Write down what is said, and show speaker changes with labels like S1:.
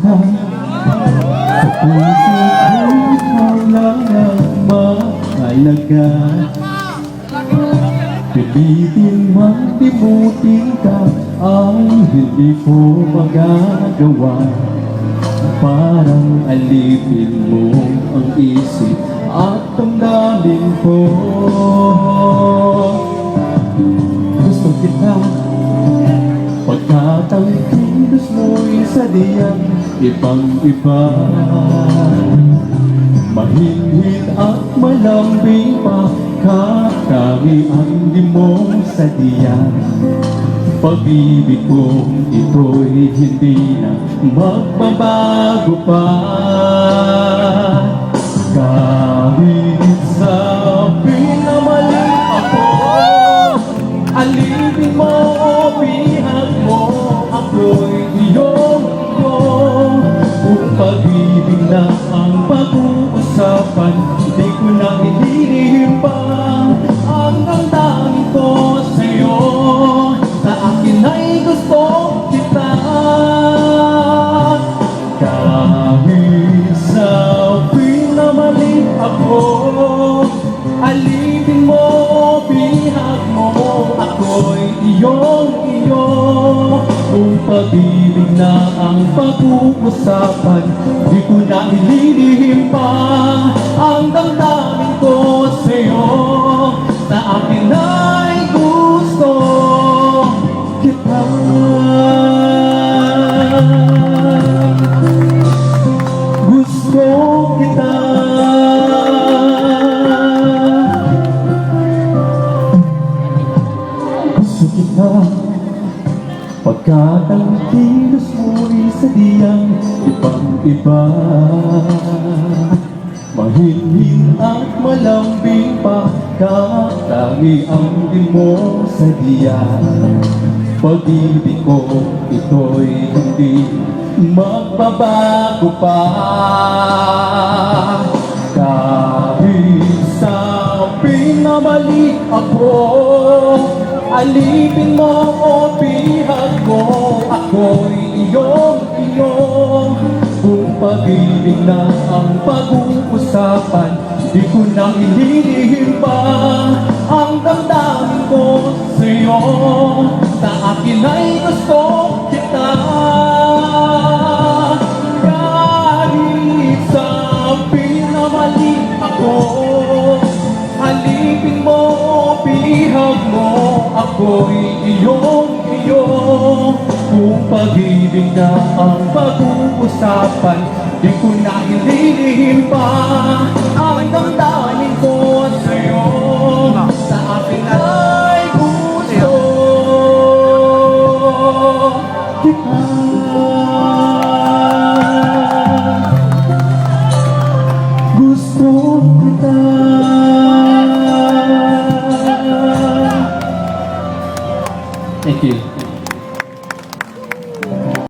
S1: kita. Sa puso ko wala nang mahalaga. Pilitin man limutin ka ay hindi ko magagawa. Parang alipin mo ang isip at damdamin ko. Gusto kita pagkat ang kilos mo'y sadyang ibang-iba. Mahinhid at malambing pa kakami ang di mo sadyang. Pag-ibig kong ito'y hindi na magbabago pa. Kahit sabihin na mali ako, alipin mo o bihag mo, ako'y iyong ko. Kung pag-ibig na ang pag-uusapan, di ko na hinihim pa ang damdamin ko sa'yo. Sa akin ay gusto kita. Kahit sabihin na mali ako, alipin mo o bihag mo, ako'y iyong-iyo. Kung pag-ibig na ang pag-uusapan, di ko na ililihim pa ang damdamin ko sa'yo. Sa akin ay gusto kita. Gusto kita. Gusto kita pagkat ang kilos mo'y sadyang ibang-iba. Mahinhin at malambing pa katangi ang di mo sadyang. Pag-ibig ko ito'y hindi magbabago pa. Kahit sabihin na mali ako, alipin mo o bihag mo, ako'y iyong-iyo. Kung pag-ibig na ang pag-uusapan, di ko na ililihim pa ang damdamin ko sa'yo. Sa akin ay gusto kita. Kahit sabihin na mali ako, alipin mo o bihag mo, ako'y iyong-iyo. Kung pag-ibig na ang pag-uusapan, di ko na ililihim pa ang damdamin ko sa'yo. Sa akin ay gusto kita.